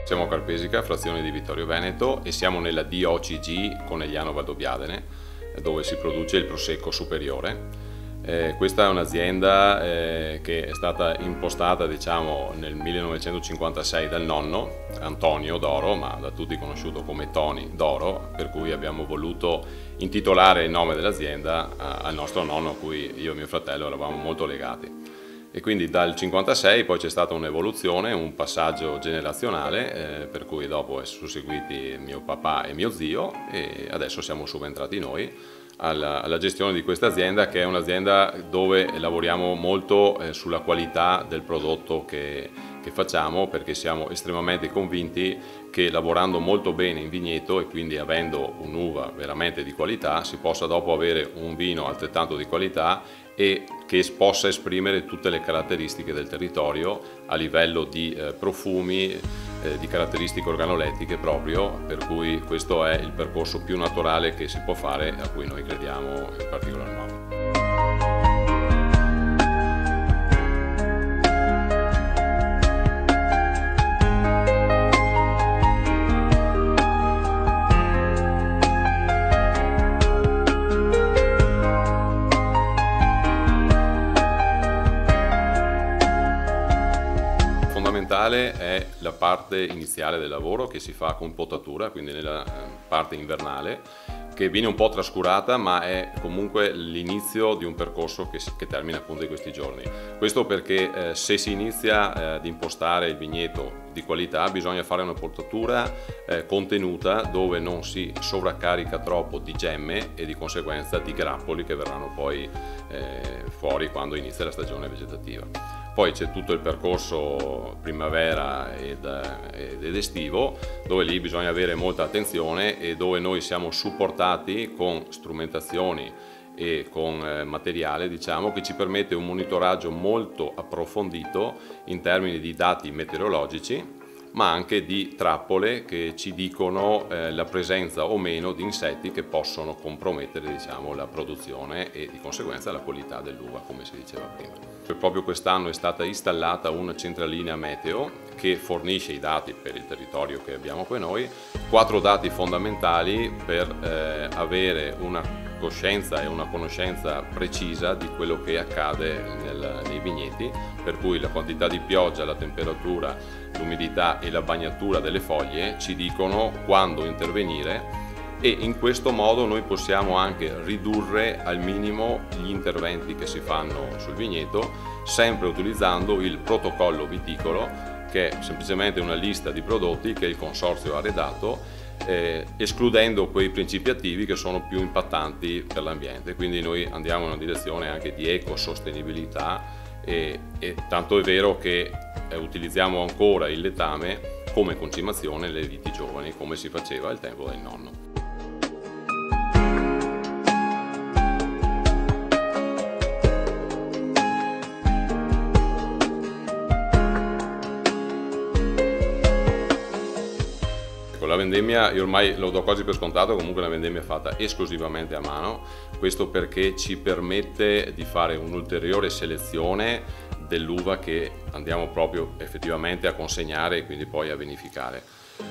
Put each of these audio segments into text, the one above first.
Siamo a Carpesica, frazione di Vittorio Veneto, e siamo nella DOCG Conegliano Valdobbiadene, dove si produce il Prosecco superiore. Questa è un'azienda che è stata impostata, diciamo, nel 1956 dal nonno Antonio Doro, ma da tutti conosciuto come Tony Doro, per cui abbiamo voluto intitolare il nome dell'azienda al nostro nonno, a cui io e mio fratello eravamo molto legati. E quindi dal 56 poi c'è stata un'evoluzione, un passaggio generazionale, per cui dopo è susseguiti mio papà e mio zio, e adesso siamo subentrati noi alla gestione di questa azienda, che è un'azienda dove lavoriamo molto sulla qualità del prodotto che facciamo, perché siamo estremamente convinti che lavorando molto bene in vigneto e quindi avendo un'uva veramente di qualità si possa dopo avere un vino altrettanto di qualità e che possa esprimere tutte le caratteristiche del territorio a livello di profumi, di caratteristiche organolettiche proprio, per cui questo è il percorso più naturale che si può fare, a cui noi crediamo in particolar modo. Fondamentale è la parte iniziale del lavoro che si fa con potatura, quindi nella parte invernale, che viene un po' trascurata, ma è comunque l'inizio di un percorso che termina appunto in questi giorni. Questo perché se si inizia ad impostare il vigneto di qualità bisogna fare una potatura contenuta, dove non si sovraccarica troppo di gemme e di conseguenza di grappoli che verranno poi fuori quando inizia la stagione vegetativa. Poi c'è tutto il percorso primavera ed estivo, dove lì bisogna avere molta attenzione e dove noi siamo supportati con strumentazioni e con materiale, diciamo, che ci permette un monitoraggio molto approfondito in termini di dati meteorologici, ma anche di trappole che ci dicono la presenza o meno di insetti che possono compromettere, diciamo, la produzione e di conseguenza la qualità dell'uva, come si diceva prima. Proprio quest'anno è stata installata una centralina meteo che fornisce i dati per il territorio che abbiamo qui noi, 4 dati fondamentali per avere una coscienza e una conoscenza precisa di quello che accade nei vigneti, per cui la quantità di pioggia, la temperatura, l'umidità e la bagnatura delle foglie ci dicono quando intervenire, e in questo modo noi possiamo anche ridurre al minimo gli interventi che si fanno sul vigneto, sempre utilizzando il protocollo viticolo, che è semplicemente una lista di prodotti che il consorzio ha redatto, escludendo quei principi attivi che sono più impattanti per l'ambiente. Quindi noi andiamo in una direzione anche di ecosostenibilità e tanto è vero che utilizziamo ancora il letame come concimazione nelle viti giovani, come si faceva al tempo del nonno. La vendemmia io ormai lo do quasi per scontato, comunque la vendemmia è fatta esclusivamente a mano, questo perché ci permette di fare un'ulteriore selezione dell'uva che andiamo proprio effettivamente a consegnare e quindi poi a vinificare.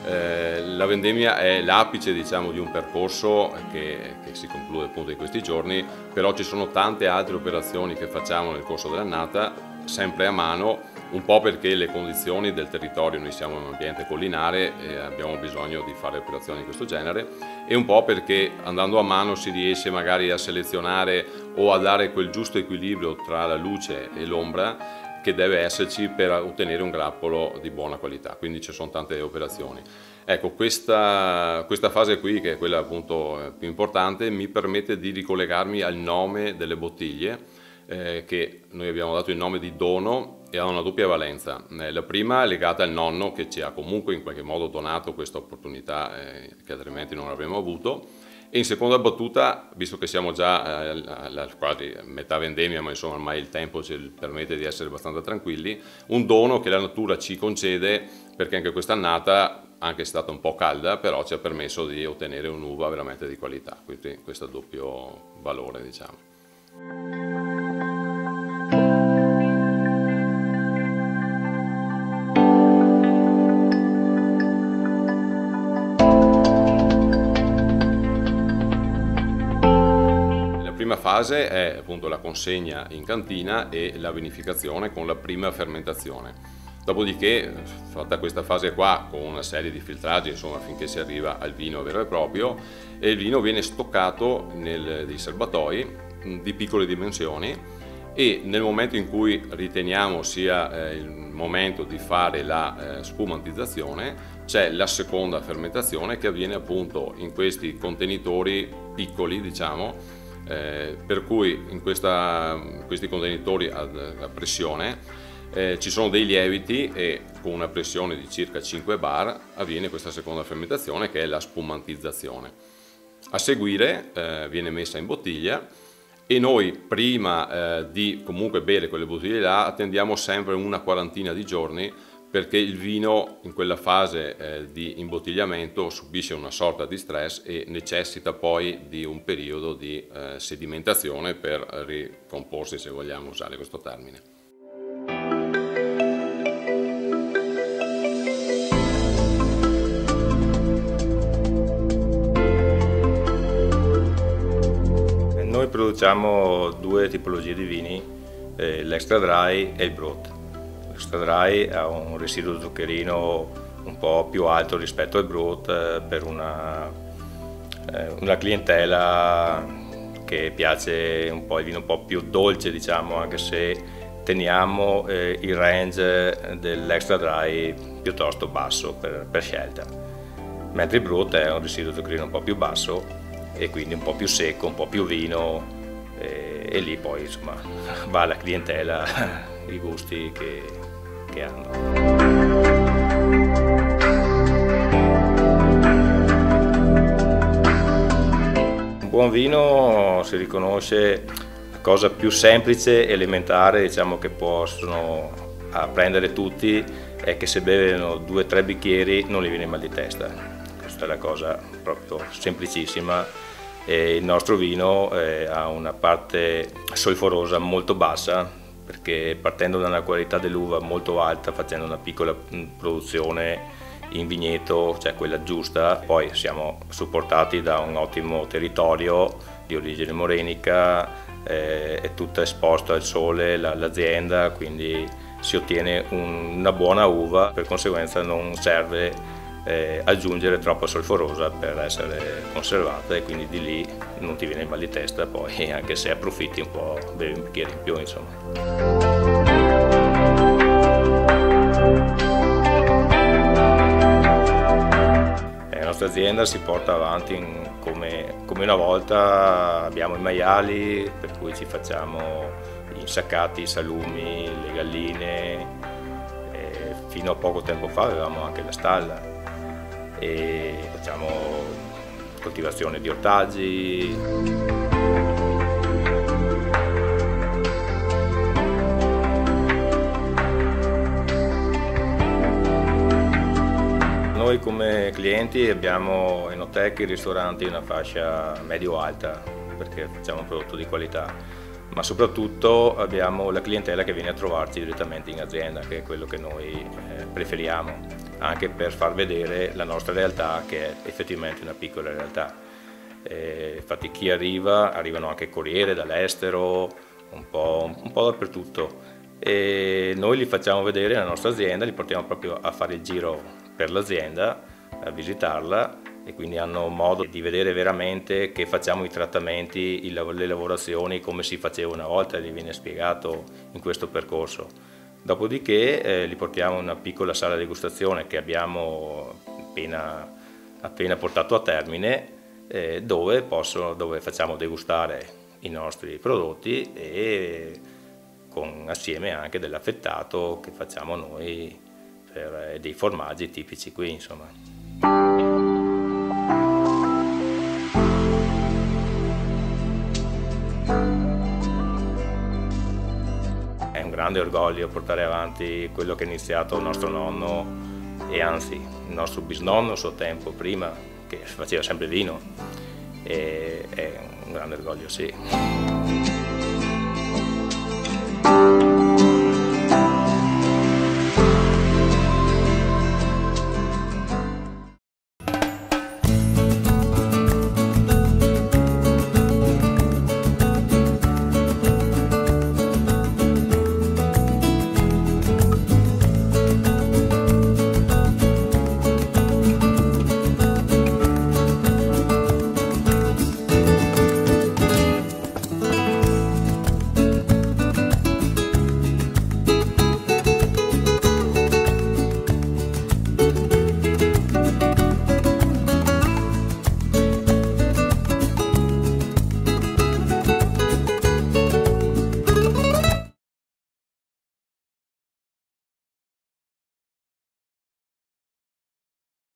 La vendemmia è l'apice, diciamo, di un percorso che si conclude appunto in questi giorni, però ci sono tante altre operazioni che facciamo nel corso dell'annata, sempre a mano, un po' perché le condizioni del territorio, noi siamo in un ambiente collinare e abbiamo bisogno di fare operazioni di questo genere, e un po' perché andando a mano si riesce magari a selezionare o a dare quel giusto equilibrio tra la luce e l'ombra che deve esserci per ottenere un grappolo di buona qualità, quindi ci sono tante operazioni. Ecco, questa fase qui, che è quella appunto più importante, mi permette di ricollegarmi al nome delle bottiglie, che noi abbiamo dato il nome di dono, e ha una doppia valenza. La prima è legata al nonno, che ci ha comunque in qualche modo donato questa opportunità che altrimenti non avremmo avuto, e in seconda battuta, visto che siamo già alla quasi metà vendemmia, ma insomma ormai il tempo ci permette di essere abbastanza tranquilli, un dono che la natura ci concede, perché anche quest'annata, anche se è stata un po' calda, però ci ha permesso di ottenere un'uva veramente di qualità, quindi questo doppio valore, diciamo. fase è appunto la consegna in cantina e la vinificazione con la prima fermentazione. Dopodiché, fatta questa fase qua, con una serie di filtraggi, insomma, finché si arriva al vino vero e proprio, e il vino viene stoccato dei serbatoi di piccole dimensioni, e nel momento in cui riteniamo sia il momento di fare la spumantizzazione, c'è la seconda fermentazione che avviene appunto in questi contenitori piccoli, diciamo, per cui in questi contenitori a pressione ci sono dei lieviti, e con una pressione di circa 5 bar avviene questa seconda fermentazione, che è la spumantizzazione. A seguire viene messa in bottiglia, e noi prima di comunque bere quelle bottiglie là attendiamo sempre una quarantina di giorni, perché il vino in quella fase di imbottigliamento subisce una sorta di stress e necessita poi di un periodo di sedimentazione per ricomporsi, se vogliamo usare questo termine. Noi produciamo due tipologie di vini, l'extra dry e il brut. L'extra dry ha un residuo zuccherino un po' più alto rispetto al brut, per una clientela che piace un po' il vino un po' più dolce, diciamo, anche se teniamo il range dell'extra dry piuttosto basso per scelta, mentre il brut è un residuo zuccherino un po' più basso e quindi un po' più secco, un po' più vino, e lì poi insomma va alla clientela i gusti che hanno. Un buon vino si riconosce, la cosa più semplice, elementare, diciamo, che possono apprendere tutti, è che se bevono 2 o 3 bicchieri non gli viene mal di testa. Questa è la cosa proprio semplicissima. E il nostro vino ha una parte solforosa molto bassa, perché partendo da una qualità dell'uva molto alta, facendo una piccola produzione in vigneto, cioè quella giusta, poi siamo supportati da un ottimo territorio di origine morenica, è tutta esposta al sole l'azienda, quindi si ottiene una buona uva, per conseguenza non serve aggiungere troppa solforosa per essere conservata, e quindi di lì non ti viene il mal di testa poi, anche se approfitti un po', bevi un bicchiere in più, insomma. La nostra azienda si porta avanti come una volta. Abbiamo i maiali, per cui ci facciamo gli insaccati, i salumi, le galline, fino a poco tempo fa avevamo anche la stalla, e facciamo coltivazione di ortaggi. Noi come clienti abbiamo enoteche e ristoranti una fascia medio-alta, perché facciamo un prodotto di qualità, ma soprattutto abbiamo la clientela che viene a trovarci direttamente in azienda, che è quello che noi preferiamo, anche per far vedere la nostra realtà, che è effettivamente una piccola realtà. Infatti chi arrivano anche corriere dall'estero, un po' dappertutto, e noi li facciamo vedere la nostra azienda, li portiamo proprio a fare il giro per l'azienda, a visitarla, e quindi hanno modo di vedere veramente che facciamo i trattamenti, le lavorazioni come si faceva una volta, gli viene spiegato in questo percorso. Dopodiché li portiamo in una piccola sala di degustazione che abbiamo appena portato a termine, dove facciamo degustare i nostri prodotti, e assieme anche dell'affettato che facciamo noi per dei formaggi tipici qui, insomma. È un grande orgoglio portare avanti quello che ha iniziato il nostro nonno, e anzi il nostro bisnonno a suo tempo, prima, che faceva sempre vino, e è un grande orgoglio, sì.